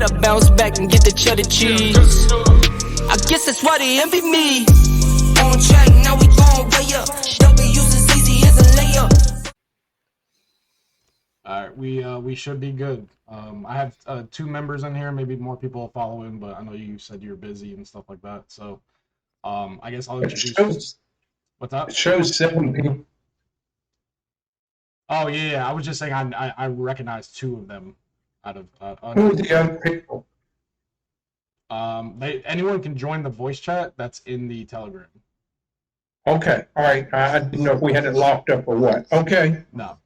better bounce back and get the cheddar cheese. I guess that's why they envy me. On track, now we going way up. W's as easy as a layup. All right, we should be good. I have 2 members in here, maybe more people will follow in, but I know you said you're busy and stuff like that. So I guess I'll introduce. What's up? It shows 7 people. Oh yeah, I was just saying I recognize 2 of them out of. Who are the other people? Anyone can join the voice chat that's in the Telegram. Okay, all right. I didn't know if we had it locked up or what. Okay. No.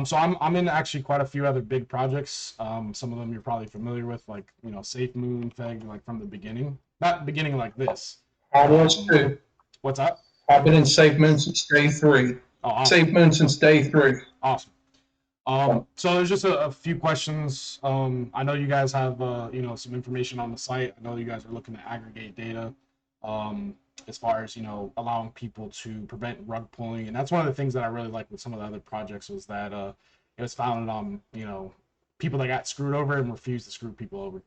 So I'm in actually quite a few other big projects. Some of them you're probably familiar with, like Safe Moon, Feg, like from the beginning. Not beginning like this. I was too. What's up? I've been in Safe Moon since day 3. Oh, awesome. Safe Moon since day 3. Awesome. So there's just a few questions. I know you guys have some information on the site. I know you guys are looking to aggregate data as far as allowing people to prevent rug pulling, and that's one of the things that I really like with some of the other projects was that it was founded on people that got screwed over and refused to screw people over,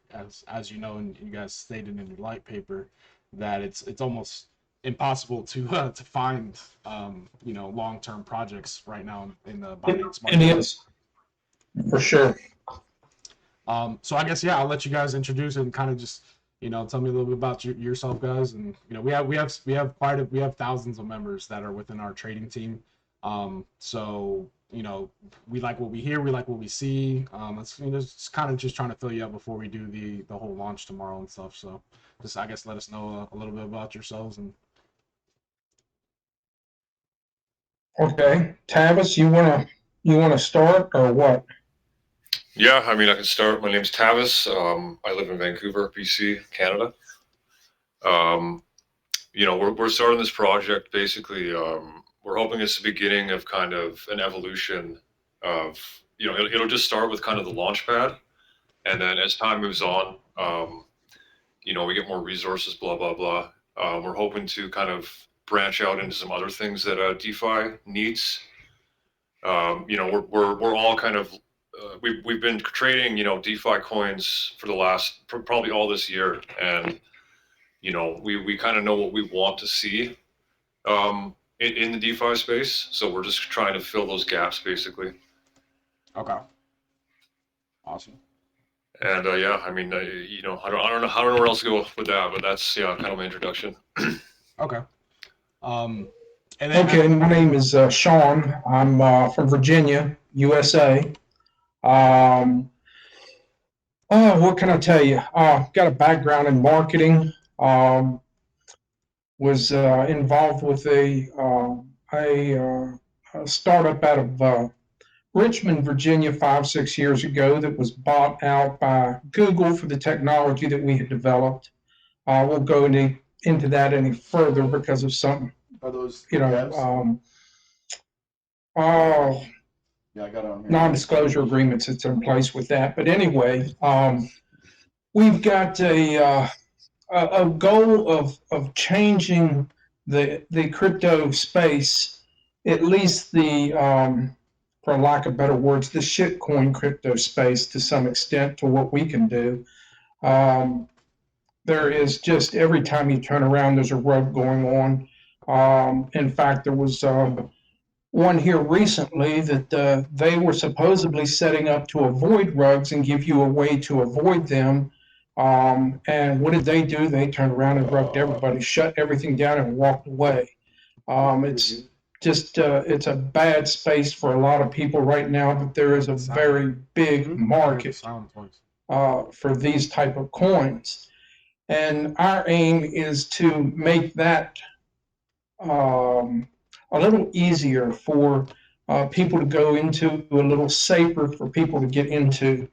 as you know, and you guys stated in your light paper that it's almost impossible to find long-term projects right now in the Binance Smart Chain. It is, for sure. So I guess I'll let you guys introduce it and kind of just tell me a little bit about yourself, guys. And we have thousands of members that are within our trading team. So we like what we hear, we like what we see. It's just kind of just trying to fill you up before we do the whole launch tomorrow and stuff. So just I guess let us know a little bit about yourselves. And okay, Tavis, you wanna start or what? Yeah, I mean, I can start. My name's Tavis. I live in Vancouver, BC, Canada. We're starting this project. Basically, we're hoping it's the beginning of kind of an evolution of, it'll just start with kind of the launch pad. And then as time moves on, we get more resources, blah, blah, blah. We're hoping to kind of branch out into some other things that DeFi needs. We're all kind of, we've been trading, DeFi coins for the last, probably all this year. And, we kind of know what we want to see in the DeFi space. So we're just trying to fill those gaps, basically. Okay. Awesome. And I mean, I don't know where else to go with that, but that's kind of my introduction. Okay. Okay, my name is Sean. I'm from Virginia, USA. What can I tell you? Got a background in marketing. Was involved with a startup out of Richmond, Virginia, 5-6 years ago that was bought out by Google for the technology that we had developed. We'll go into that any further because of some, Are those I got on here. Non-disclosure agreements that's in place with that. But anyway, we've got a goal of changing the crypto space, at least for lack of better words, the shitcoin crypto space to some extent to what we can do. There is just every time you turn around, there's a rug going on. In fact, there was one here recently that they were supposedly setting up to avoid rugs and give you a way to avoid them. And what did they do? They turned around and rugged everybody, shut everything down and walked away. It's just, it's a bad space for a lot of people right now, but there is a very big market for these type of coins. And our aim is to make that a little easier for people to go into, a little safer for people to get into.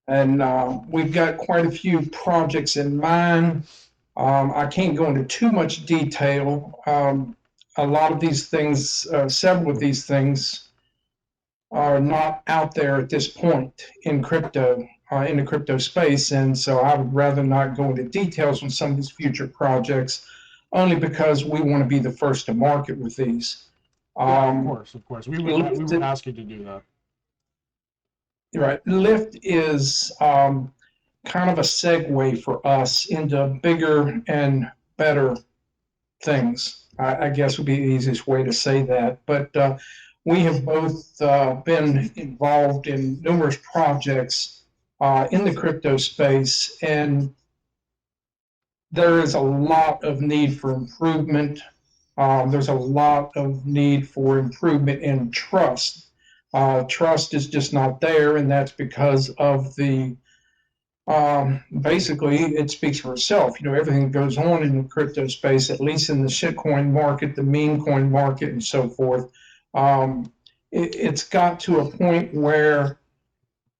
And we've got quite a few projects in mind. I can't go into too much detail. A lot of these things, several of these things are not out there at this point in crypto, in the crypto space. And so I would rather not go into details on some of these future projects, only because we want to be the first to market with these. Of course. We would ask you to do that. Right. Lyft is kind of a segue for us into bigger and better things. I guess would be the easiest way to say that. But we have both been involved in numerous projects in the crypto space, and there is a lot of need for improvement. There's a lot of need for improvement in trust. Trust is just not there, and that's because of the basically, it speaks for itself. You know, everything that goes on in the crypto space, at least in the shitcoin market, the meme coin market, and so forth. It's got to a point where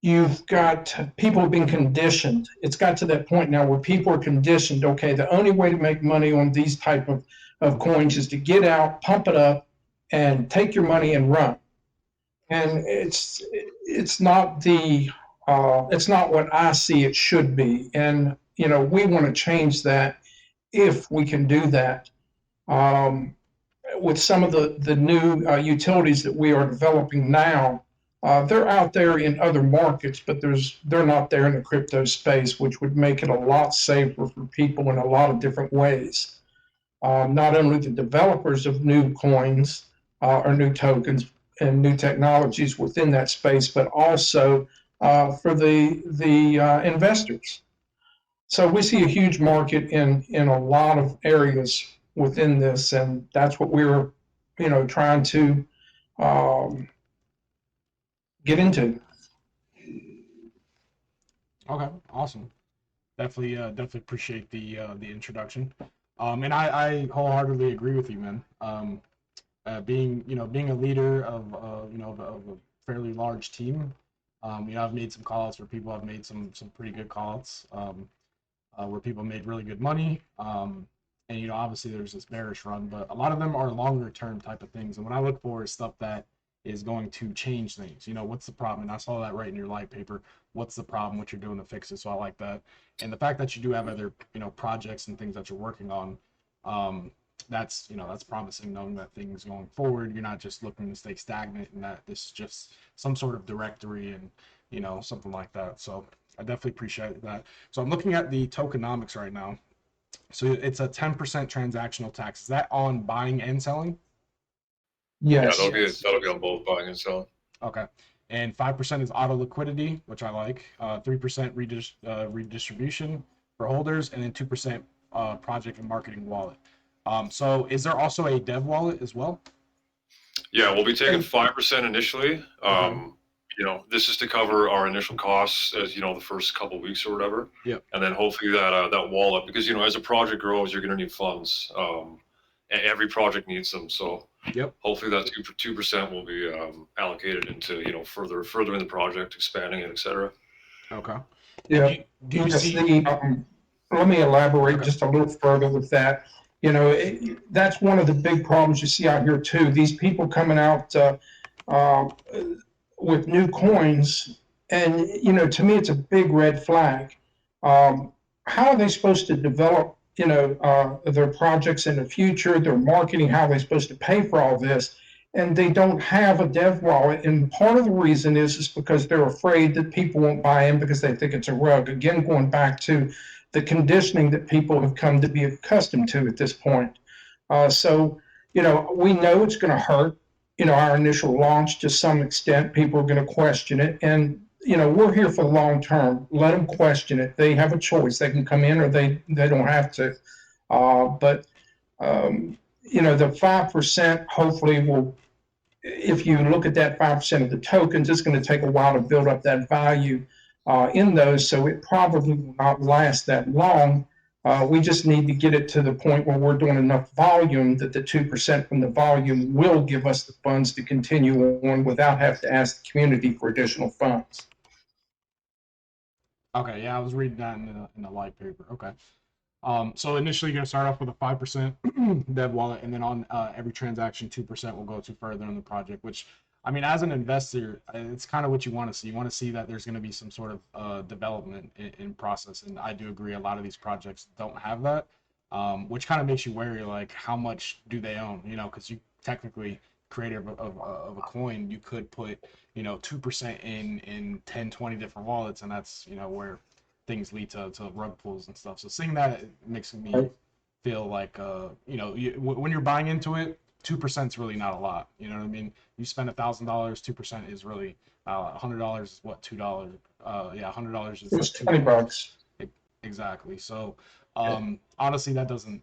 you've got people being conditioned. It's got to that point now where people are conditioned. Okay, the only way to make money on these type of coins is to get out, pump it up, and take your money and run. And it's not the it's not what I see it should be. And you know, we want to change that if we can do that. With some of the new utilities that we are developing now, they're out there in other markets, but they're not there in the crypto space, which would make it a lot safer for people in a lot of different ways. Not only the developers of new coins or new tokens and new technologies within that space, but also for the investors. So we see a huge market in a lot of areas within this, and that's what we're, you know, trying to um, get into. Okay, awesome. Definitely appreciate the introduction. And I wholeheartedly agree with you, man. Being a leader of of a fairly large team, I've made some calls where people have made some pretty good calls, where people made really good money. And obviously there's this bearish run, but a lot of them are longer term type of things. And what I look for is stuff that is going to change things. What's the problem? And I saw that right in your light paper. What's the problem? What you're doing to fix it? So I like that. And the fact that you do have other projects and things that you're working on, that's promising, knowing that things going forward, you're not just looking to stay stagnant and that this is just some sort of directory and something like that. So I definitely appreciate that. So I'm looking at the tokenomics right now. So it's a 10% transactional tax. Is that on buying and selling? Yes. Yeah, that'll be on both buying and selling. Okay. And 5% is auto liquidity, which I like. 3% redistribution for holders, and then 2% project and marketing wallet. So is there also a dev wallet as well? Yeah, we'll be taking 5% initially. Okay. This is to cover our initial costs as the first couple of weeks or whatever. Yep. And then hopefully that wallet, because as a project grows, you're going to need funds. And every project needs them. So yep. Hopefully that 2% will be allocated into further in the project, expanding it, etc. Okay. Yeah. Do you Yes, see? let me elaborate Okay. just a little further with that. That's one of the big problems you see out here too. These people coming out with new coins, and to me, it's a big red flag. How are they supposed to develop, their projects in the future, their marketing? How are they supposed to pay for all this? And they don't have a dev wallet. And part of the reason is because they're afraid that people won't buy in because they think it's a rug. Again, going back to the conditioning that people have come to be accustomed to at this point. So, we know it's going to hurt, our initial launch to some extent. People are going to question it. And, we're here for the long term. Let them question it. They have a choice. They can come in or they don't have to. But the 5% hopefully will, if you look at that 5% of the tokens, it's going to take a while to build up that value in those. So it probably will not last that long. We just need to get it to the point where we're doing enough volume that the 2% from the volume will give us the funds to continue on without having to ask the community for additional funds. Okay, yeah, I was reading that in the light paper. Okay. So initially you're gonna start off with a 5% dev wallet, and then on every transaction, 2% will go to further in the project, which, I mean, as an investor, it's kind of what you want to see. You want to see that there's going to be some sort of development in process, and I do agree a lot of these projects don't have that, which kind of makes you wary, like, how much do they own? Because you technically, creator of a coin, you could put 2% in 10, 20 different wallets, and that's where things lead to rug pulls and stuff. So seeing that, it makes me feel like when you're buying into it, 2% is really not a lot. You know what I mean? You spend $1,000, 2% is really $100 is what, $2. $100 is It's $20. exactly. So honestly, that doesn't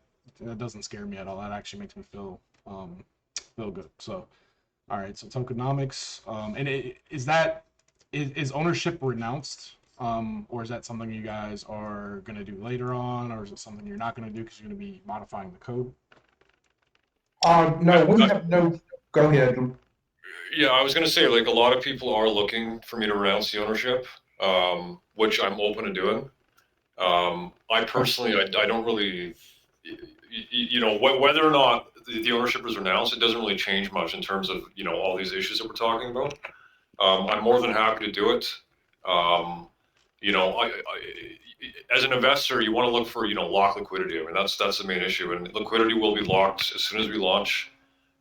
scare me at all. That actually makes me feel good. So all right, so tokenomics, and is ownership renounced, or is that something you guys are going to do later on, or is it something you're not going to do because you're going to be modifying the code? No, we have no. Go ahead. Yeah, I was going to say, like, a lot of people are looking for me to renounce the ownership, which I'm open to doing. I personally, I don't really, whether or not the ownership is renounced, it doesn't really change much in terms of, all these issues that we're talking about. I'm more than happy to do it. As an investor, you want to look for, lock liquidity. I mean, that's the main issue, and liquidity will be locked as soon as we launch.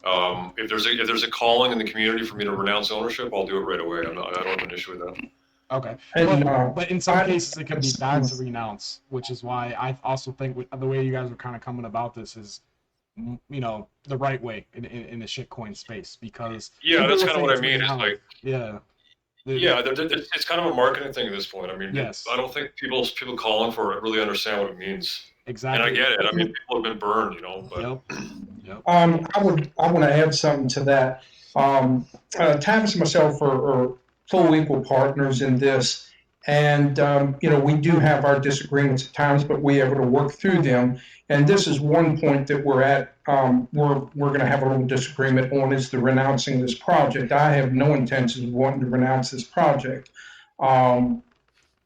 If there's a calling in the community for me to renounce ownership, I'll do it right away. I don't have an issue with that. Okay, And, but in some cases it can be bad to renounce, which is why I also think the way you guys are kind of coming about this is, the right way in the shitcoin space, because that's kind of what I mean. It's like it's kind of a marketing thing at this point. I mean, yes. I don't think people calling for it really understand what it means. Exactly. And I get it. I mean, people have been burned, but. Yep. I want to add something to that. Tavis and myself are full equal partners in this, and we do have our disagreements at times, but we're able to work through them. And this is one point that we're at. We're going to have a little disagreement on, is the renouncing this project. I have no intention of wanting to renounce this project.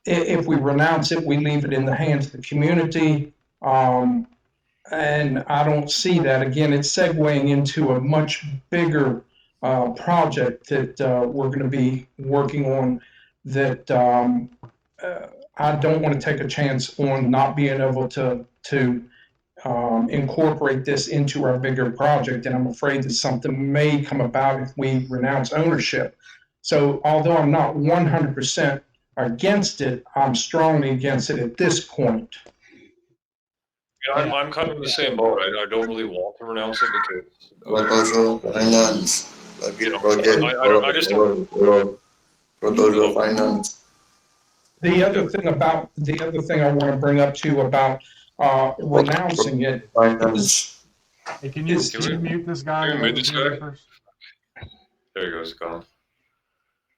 If we renounce it, we leave it in the hands of the community. And I don't see that. Again, it's segueing into a much bigger project that we're going to be working on, that I don't want to take a chance on not being able to incorporate this into our bigger project. And I'm afraid that something may come about if we renounce ownership. So although I'm not 100% against it, I'm strongly against it at this point. I'm kind of in the same boat. I don't really want to renounce it because. But also finance, I just don't. Finance. The other thing I want to bring up too about renouncing it. Finance. Hey, can you mute this guy? Can you mute this guy? First? There he goes, gone.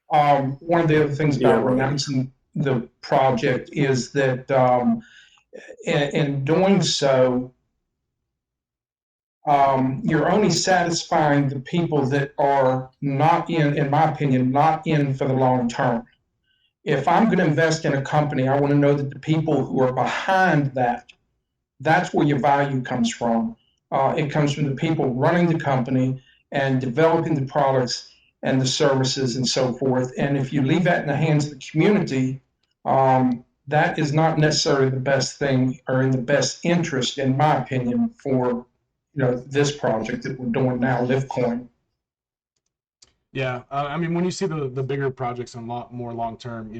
One of the other things about renouncing the project is that in doing so, you're only satisfying the people that are not in my opinion, not in for the long term. If I'm going to invest in a company, I want to know that the people who are behind that's where your value comes from. It comes from the people running the company and developing the products and the services and so forth. And if you leave that in the hands of the community, that is not necessarily the best thing or in the best interest, in my opinion, for this project that we're doing now, LiveCoin. Yeah, I mean, when you see the bigger projects and more long term,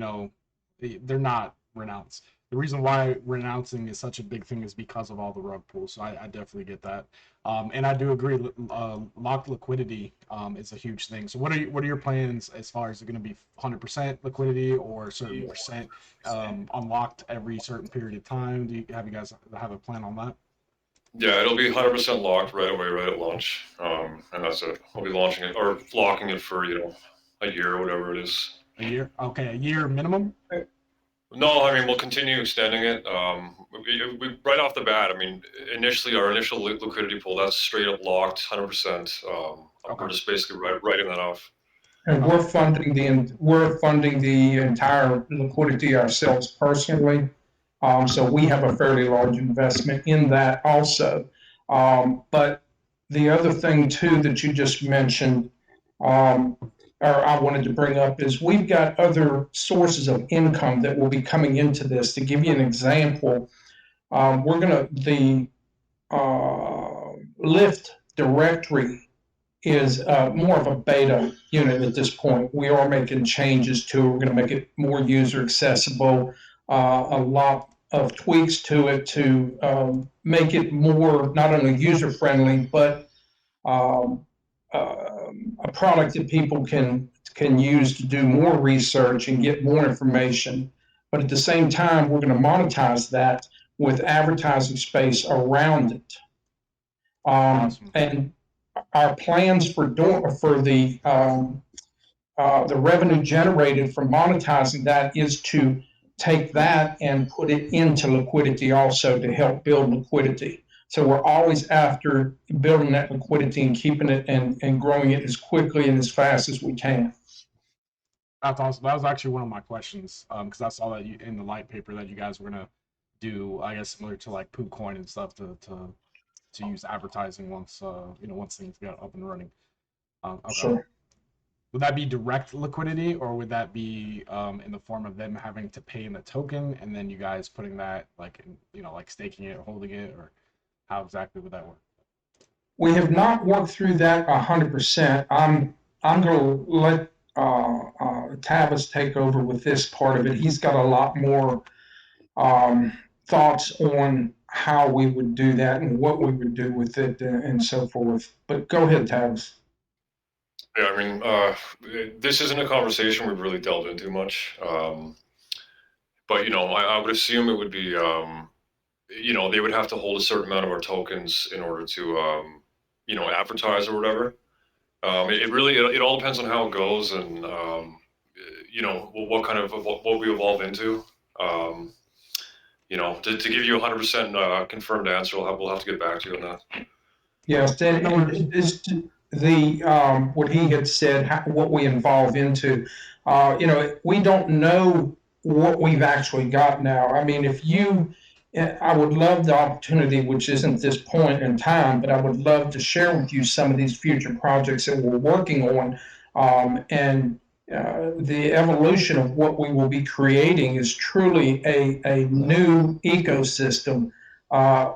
they're not renounced. The reason why renouncing is such a big thing is because of all the rug pulls. So I definitely get that, and I do agree. Locked liquidity is a huge thing. So what are your plans as far as, it going to be 100% liquidity or a certain percent unlocked every certain period of time? Have you guys have a plan on that? Yeah, it'll be 100% locked right away, right at launch, and that's it. We'll be launching it or locking it for a year or whatever it is. A year? Okay, a year minimum? No, I mean, we'll continue extending it. We right off the bat, I mean, our initial liquidity pool, that's straight up locked, 100%. We're just basically writing that off. And we're funding the entire liquidity ourselves personally. So we have a fairly large investment in that also. But the other thing too that you just mentioned, or I wanted to bring up, is we've got other sources of income that will be coming into this. To give you an example, the Lyft directory is more of a beta unit at this point. We are making changes to it. We're going to make it more user accessible. a lot of tweaks to it to make it more not only user friendly, but um, a product that people can use to do more research and get more information. But at the same time, we're going to monetize that with advertising space around it. Awesome. And our plans for the revenue generated from monetizing that is to take that and put it into liquidity also to help build liquidity. So we're always after building that liquidity and keeping it and growing it as quickly and as fast as we can. That's awesome. That was actually one of my questions, because I saw that you, in the light paper, that you guys were gonna do, I guess, similar to like PooCoin and stuff to use advertising once once things get up and running. Okay. Sure. Would that be direct liquidity, or would that be in the form of them having to pay in the token and then you guys putting that like like staking it or holding it, or how exactly would that work? We have not worked through that 100%. I'm going to let Tavis take over with this part of it. He's got a lot more thoughts on how we would do that and what we would do with it and so forth. But go ahead, Tavis. Yeah, I mean, this isn't a conversation we've really delved into much. But, I would assume it would be, they would have to hold a certain amount of our tokens in order to, advertise or whatever. It all depends on how it goes and, what kind of, what we evolve into. To give you a 100% confirmed answer, we'll have to get back to you on that. Yes, and what he had said, what we evolve into, we don't know what we've actually got now. I mean, I would love the opportunity, which isn't this point in time, but I would love to share with you some of these future projects that we're working on. And the evolution of what we will be creating is truly a new ecosystem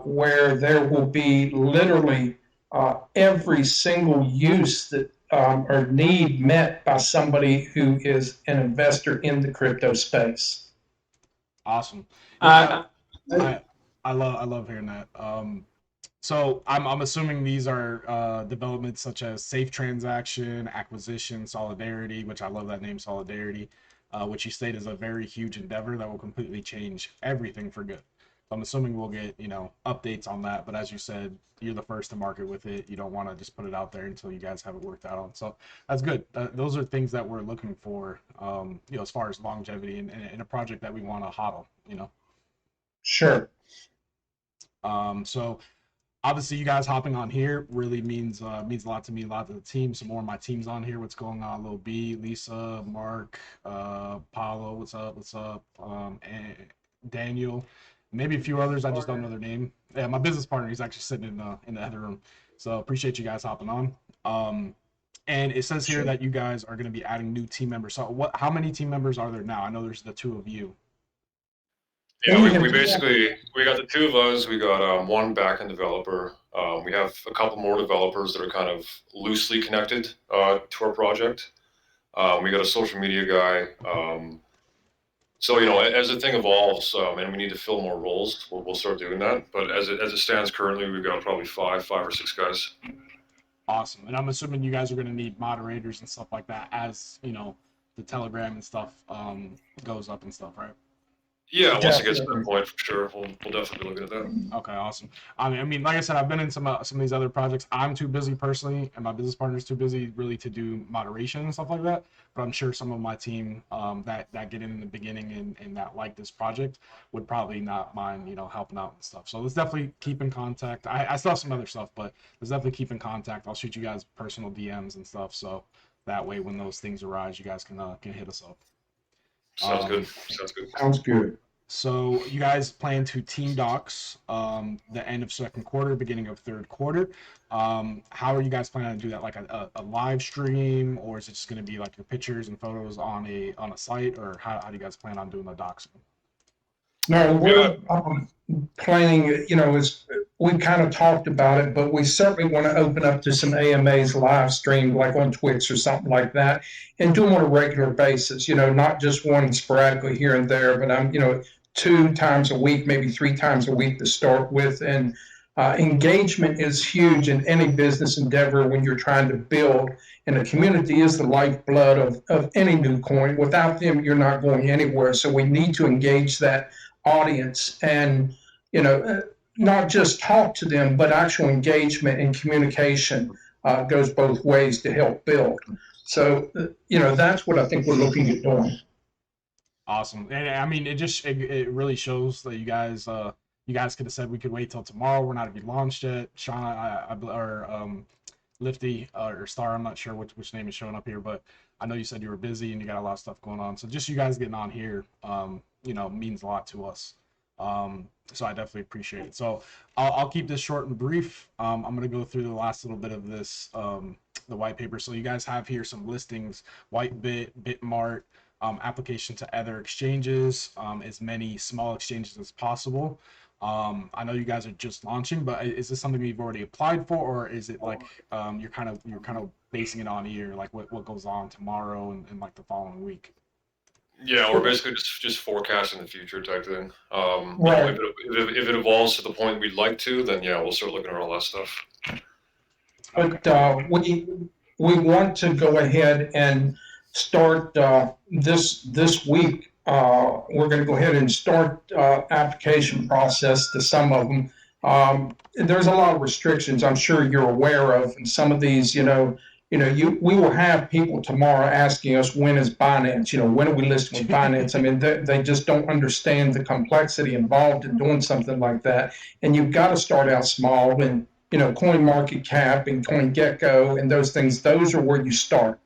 where there will be literally every single use that or need met by somebody who is an investor in the crypto space. Awesome. I love hearing that. So I'm assuming these are developments such as safe transaction, acquisition, solidarity, which I love that name, solidarity, which you state is a very huge endeavor that will completely change everything for good. So I'm assuming we'll get updates on that. But as you said, you're the first to market with it. You don't want to just put it out there until you guys have it worked out on. So that's good. Those are things that we're looking for, as far as longevity in a project that we want to hodl. Sure. So obviously you guys hopping on here really means a lot to me, a lot to the team. Some more of my team's on here. What's going on? Lil B, Lisa, Mark, Paulo, what's up? And Daniel, maybe a few others. I just don't know their name. Yeah, my business partner, he's actually sitting in the other room. So appreciate you guys hopping on. And it says here that you guys are going to be adding new team members. So how many team members are there now? I know there's the two of you. Yeah, we got the two of us. We got one backend developer. We have a couple more developers that are kind of loosely connected to our project. We got a social media guy. So as the thing evolves and we need to fill more roles, we'll start doing that. But as it stands currently, we've got probably five or six guys. Awesome. And I'm assuming you guys are going to need moderators and stuff like that as the Telegram and stuff goes up and stuff, right? Yeah, once it gets to that point, for sure, we'll definitely be looking at that. Okay, awesome. I mean, like I said, I've been in some of these other projects. I'm too busy personally, and my business partner's too busy really to do moderation and stuff like that. But I'm sure some of my team that get in the beginning and that like this project would probably not mind, helping out and stuff. So let's definitely keep in contact. I still have some other stuff, but let's definitely keep in contact. I'll shoot you guys personal DMs and stuff, so that way when those things arise, you guys can hit us up. Sounds good. Sounds good. So you guys plan to team docs the end of second quarter, beginning of third quarter. How are you guys planning to do that? Like a live stream, or is it just going to be like your pictures and photos on a site, or how do you guys plan on doing the docs? No, we're planning, as we kind of talked about it, but we certainly want to open up to some AMAs live stream, like on Twitch or something like that, and do them on a regular basis, not just one sporadically here and there, but I'm, 2 times a week, maybe 3 times a week to start with. And engagement is huge in any business endeavor when you're trying to build. And the community is the lifeblood of any new coin. Without them, you're not going anywhere. So we need to engage that audience and, not just talk to them, but actual engagement and communication goes both ways to help build. So, that's what I think we're looking at doing. Awesome. And I mean, it really shows that you guys could have said we could wait till tomorrow. We're not even launched yet. Shauna, or Lifty or Star, I'm not sure which name is showing up here, but I know you said you were busy and you got a lot of stuff going on. So just you guys getting on here, means a lot to us. So I definitely appreciate it. So I'll keep this short and brief. I'm going to go through the last little bit of this, the white paper. So you guys have here some listings: Whitebit, Bitmart, application to other exchanges, as many small exchanges as possible. I know you guys are just launching, but is this something you've already applied for, or is it like you're kind of basing it on here, like what goes on tomorrow and like the following week? Yeah, we're basically just forecasting the future type thing. Right. If it evolves to the point we'd like to, then yeah, we'll start looking at all that stuff. But we want to go ahead and start this week. We're going to go ahead and start application process to some of them. There's a lot of restrictions I'm sure you're aware of, and some of these, we will have people tomorrow asking us, when is Binance? When are we listing with Binance? I mean, they just don't understand the complexity involved in doing something like that. And you've got to start out small, and CoinMarketCap and CoinGecko and those things. Those are where you start.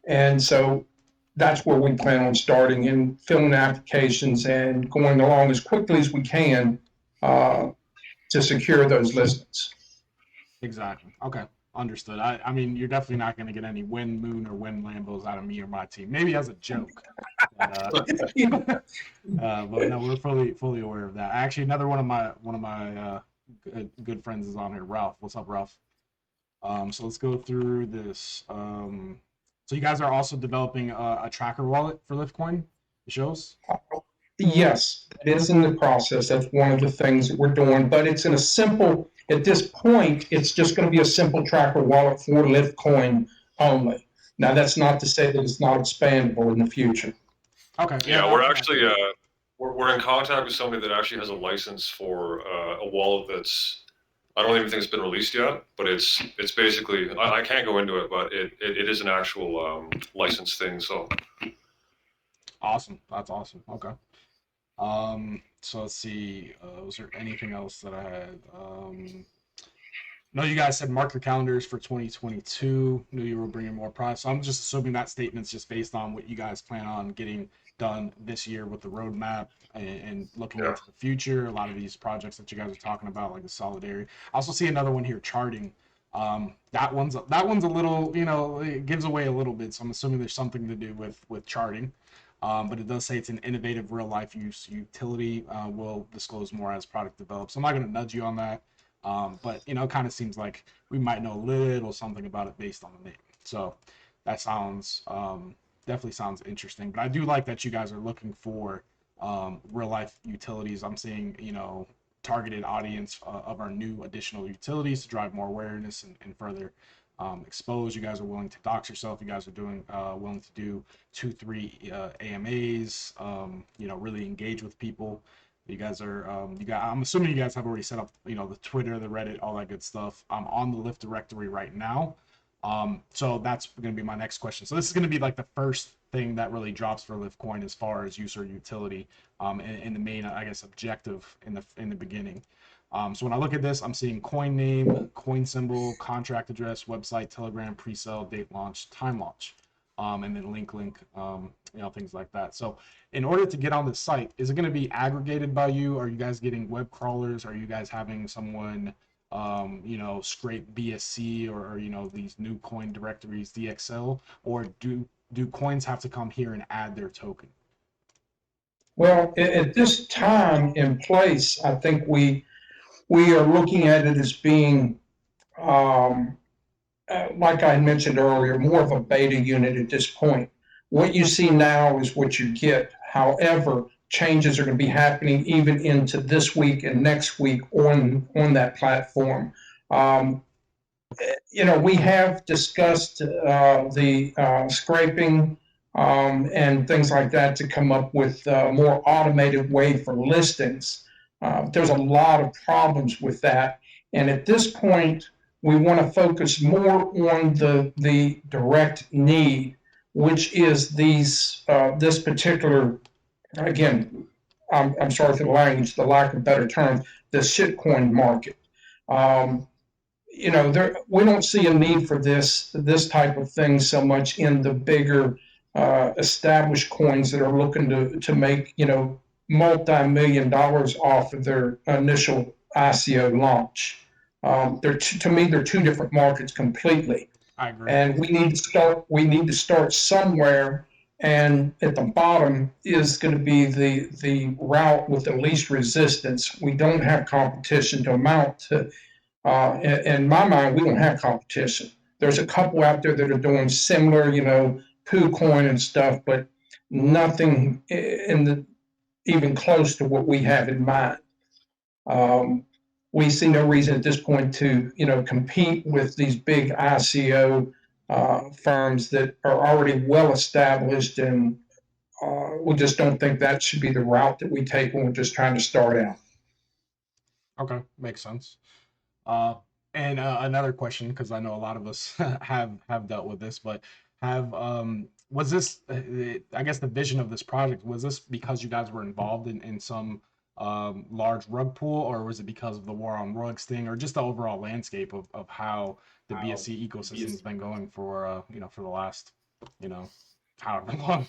And so that's where we plan on starting and filling applications and going along as quickly as we can to secure those listings. Exactly. Okay. Understood. I mean, you're definitely not going to get any Win Moon or Win Lambos out of me or my team. Maybe as a joke. But no, we're fully aware of that. Actually, another one of my good friends is on here, Ralph. What's up, Ralph? So let's go through this. So you guys are also developing a tracker wallet for Liftcoin. It shows. Yes, it is in the process. That's one of the things that we're doing, but it's in a simple. At this point, it's just going to be a simple tracker wallet for Liftcoin only. Now, that's not to say that it's not expandable in the future. Okay. Yeah, we're actually we're in contact with somebody that actually has a license for a wallet that's, I don't even think it's been released yet, but it's basically, I can't go into it, but it is an actual license thing. So awesome. That's awesome. Okay. So let's see. Was there anything else that I had? No, you guys said mark your calendars for 2022. Knew you were bringing more products. So I'm just assuming that statement's just based on what you guys plan on getting done this year with the roadmap and looking into the future. A lot of these projects that you guys are talking about, like the Solidarity. I also see another one here, charting. That one's a little, it gives away a little bit. So I'm assuming there's something to do with charting. But it does say it's an innovative real-life use utility. We'll disclose more as product develops. So I'm not going to nudge you on that, but it kind of seems like we might know a little something about it based on the name. So that sounds definitely sounds interesting. But I do like that you guys are looking for real-life utilities. I'm seeing targeted audience of our new additional utilities to drive more awareness and further expose. You guys are willing to dox yourself. You guys are doing willing to do 2-3 AMAs. Really engage with people. You guys are I'm assuming you guys have already set up the Twitter, the Reddit, all that good stuff. I'm on the Lyft directory right now. So that's going to be my next question. So this is going to be like the first thing that really drops for Liftcoin as far as user utility and the main, I guess, objective in the beginning. So when I look at this, I'm seeing coin name, coin symbol, contract address, website, Telegram, pre-sale, date launch, time launch, and then link, things like that. So in order to get on the site, is it going to be aggregated by you? Are you guys getting web crawlers? Are you guys having someone, scrape BSC or these new coin directories, DXL, or do coins have to come here and add their token? Well, at this time in place, I think we are looking at it as being, like I mentioned earlier, more of a beta unit at this point. What you see now is what you get. However, changes are going to be happening even into this week and next week on that platform. We have discussed the scraping and things like that to come up with a more automated way for listings. There's a lot of problems with that. And at this point, we want to focus more on the direct need, which is this particular, again, I'm sorry for the language, the lack of better terms, the shitcoin market. We don't see a need for this type of thing so much in the bigger established coins that are looking to make multi-million dollars off of their initial ICO launch. To me, they're two different markets completely. I agree. And we need to start somewhere, and at the bottom is going to be the route with the least resistance. We don't have competition to amount to. In my mind, we don't have competition. There's a couple out there that are doing similar, PooCoin and stuff, but nothing even close to what we have in mind. We see no reason at this point to, compete with these big ICO firms that are already well established, and we just don't think that should be the route that we take when we're just trying to start out. Okay, makes sense. And another question, because I know a lot of us have dealt with this, but was this, I guess the vision of this project, was this because you guys were involved in some large rug pull, or was it because of the war on rugs thing, or just the overall landscape of how the BSC ecosystem has been going for for the last however long?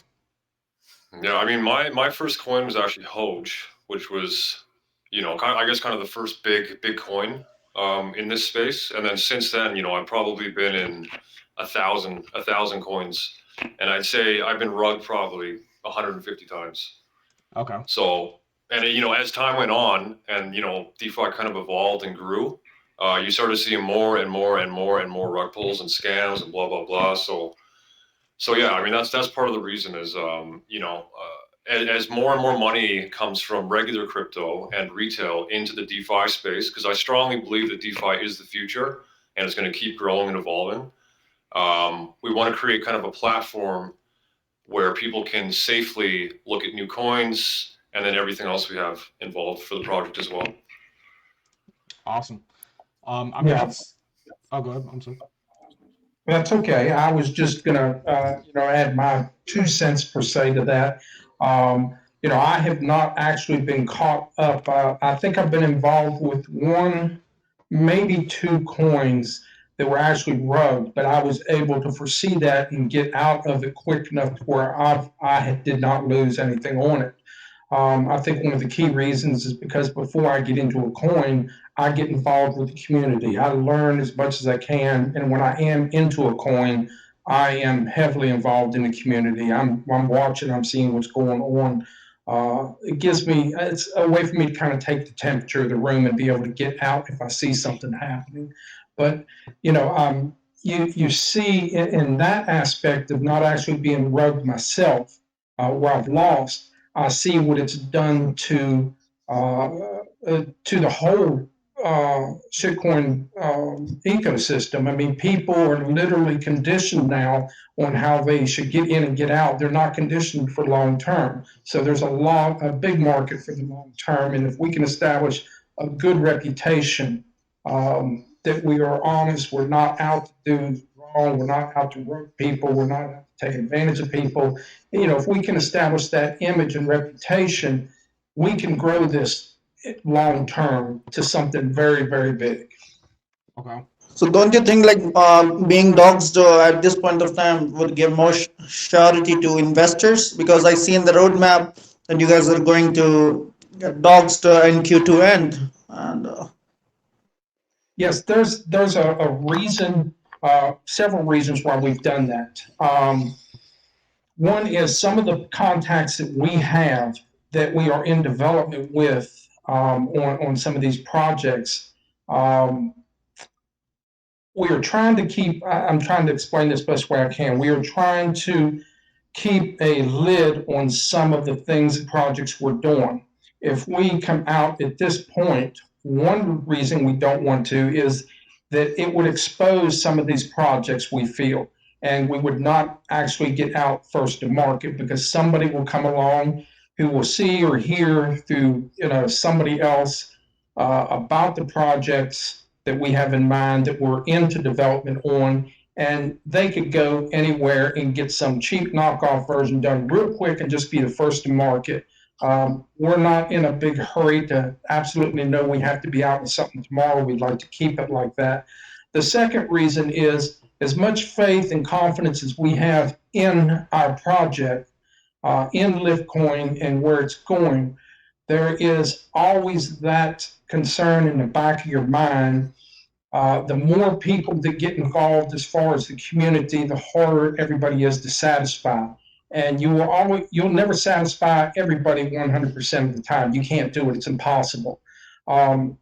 Yeah, I mean, my first coin was actually Hoj, which was I guess kind of the first big coin in this space. And then since then, I've probably been in a thousand coins, and I'd say I've been rugged probably 150 times. Okay. So, and as time went on, and DeFi kind of evolved and grew, you started seeing more and more and more and more rug pulls and scams and blah blah blah. So yeah, I mean that's part of the reason is as more and more money comes from regular crypto and retail into the DeFi space, because I strongly believe that DeFi is the future and it's going to keep growing and evolving. We want to create kind of a platform where people can safely look at new coins and then everything else we have involved for the project as well. Awesome. I mean, oh, go ahead. I'm sorry. That's okay. I was just gonna, add my 2 cents per se to that. I have not actually been caught up. I think I've been involved with one, maybe two coins that were actually rugged, but I was able to foresee that and get out of it quick enough to where I did not lose anything on it. I think one of the key reasons is because before I get into a coin, I get involved with the community. I learn as much as I can, and when I am into a coin, I am heavily involved in the community. I'm watching, I'm seeing what's going on. It's a way for me to kind of take the temperature of the room and be able to get out if I see something happening. But, you see in that aspect of not actually being rugged myself, where I've lost, I see what it's done to the whole shitcoin ecosystem. I mean, people are literally conditioned now on how they should get in and get out. They're not conditioned for long term. So there's a big market for the long term. And if we can establish a good reputation, that we are honest, we're not out to do wrong, we're not out to work people, we're not out to take advantage of people. If we can establish that image and reputation, we can grow this long term to something very, very big. Okay. So don't you think being doxxed at this point of time would give more surety to investors? Because I see in the roadmap that you guys are going to get doxxed in Q2 end. And Yes, there's a reason, several reasons why we've done that. One is some of the contacts that we have that we are in development with on some of these projects. We are trying to keep, I'm trying to explain this best way I can. We are trying to keep a lid on some of the things and projects we're doing. If we come out at this point, one reason we don't want to is that it would expose some of these projects we feel, and we would not actually get out first to market because somebody will come along who will see or hear through somebody else about the projects that we have in mind that we're into development on, and they could go anywhere and get some cheap knockoff version done real quick and just be the first to market. We're not in a big hurry to absolutely know we have to be out with something tomorrow. We'd like to keep it like that. The second reason is as much faith and confidence as we have in our project, in Liftcoin and where it's going, there is always that concern in the back of your mind. The more people that get involved as far as the community, the harder everybody is to satisfy. And you'll never satisfy everybody 100% of the time. You can't do it. It's impossible.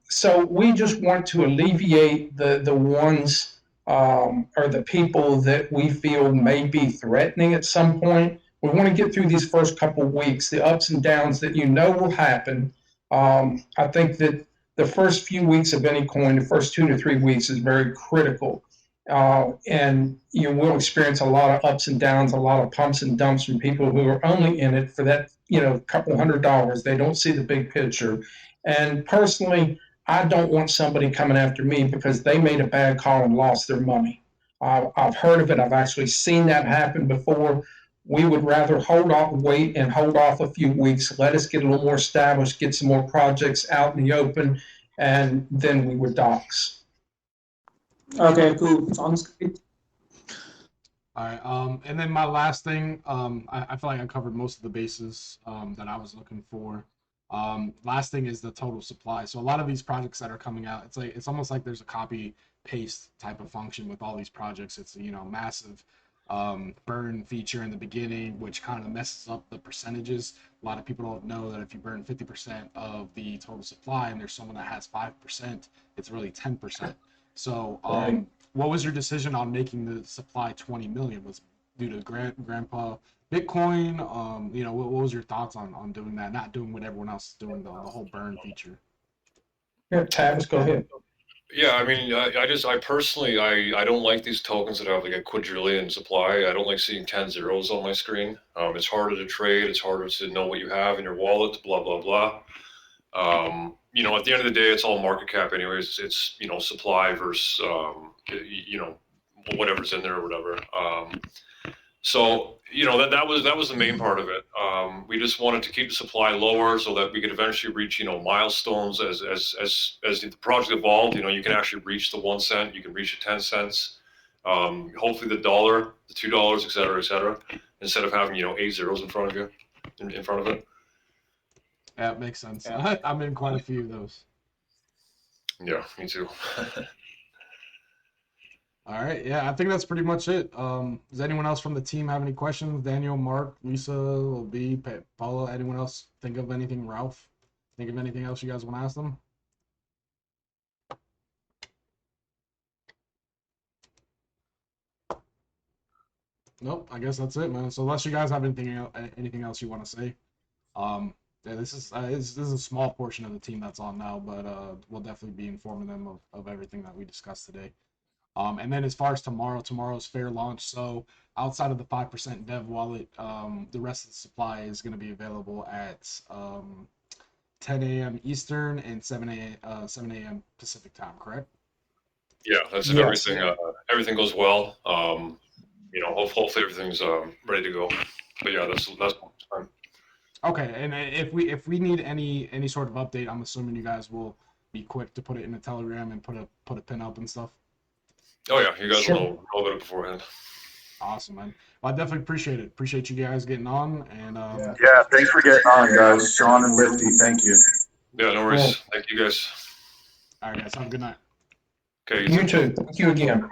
So we just want to alleviate the ones or the people that we feel may be threatening at some point. We want to get through these first couple of weeks, the ups and downs that will happen. I think that the first few weeks of any coin, the first 2 to 3 weeks is very critical. And you will experience a lot of ups and downs, a lot of pumps and dumps from people who are only in it for that, couple $100. They don't see the big picture. And personally, I don't want somebody coming after me because they made a bad call and lost their money. I've heard of it. I've actually seen that happen before. We would rather wait and hold off a few weeks, let us get a little more established, get some more projects out in the open, and then we would dox. Okay, cool. Sounds great. All right. And then my last thing, I feel like I covered most of the bases that I was looking for. Last thing is the total supply. So a lot of these projects that are coming out, it's almost like there's a copy paste type of function with all these projects. It's massive burn feature in the beginning, which kind of messes up the percentages. A lot of people don't know that if you burn 50% of the total supply and there's someone that has 5%, it's really 10%. So Right. What was your decision on making the supply 20 million? Was due to grandpa Bitcoin? What was your thoughts on doing that, not doing what everyone else is doing, the whole burn feature? Yeah, Tavis, go ahead. Yeah, I mean, I personally, I don't like these tokens that have like a quadrillion supply. I don't like seeing 10 zeros on my screen. It's harder to trade. It's harder to know what you have in your wallet, blah, blah, blah. At the end of the day, it's all market cap anyways. It's, supply versus, whatever's in there or whatever. So that was the main part of it. We just wanted to keep the supply lower so that we could eventually reach milestones as the project evolved. You can actually reach the 1 cent, you can reach the 10 cents, hopefully the $1, the $2, et cetera, instead of having 8 zeros in front of you, in front of it. Yeah, it makes sense. Yeah. I'm in quite a few of those. Yeah, me too. All right, yeah, I think that's pretty much it. Does anyone else from the team have any questions? Daniel, Mark, Lisa, B, Paula, anyone else think of anything? Ralph, think of anything else you guys want to ask them? Nope, I guess that's it, man. So unless you guys have anything else you want to say, yeah, this is a small portion of the team that's on now, but we'll definitely be informing them of everything that we discussed today. And then as far as tomorrow's fair launch. So outside of the 5% dev wallet, the rest of the supply is going to be available at 10 a.m. Eastern and 7 a.m. Pacific time, correct? Yeah, that's if Yes. everything goes well. Hopefully everything's ready to go. But yeah, that's fine. Okay, and if we need any sort of update, I'm assuming you guys will be quick to put it in a Telegram and put a pin up and stuff. Oh yeah, you guys Sure. will know about it beforehand. Awesome, man. Well, I definitely appreciate it. Appreciate you guys getting on, and Yeah, thanks for getting on, guys. Sean and Lifty, thank you. Yeah, no worries. Cool. Thank you guys. all right, guys, have a good night. Okay, You too. Thank you again.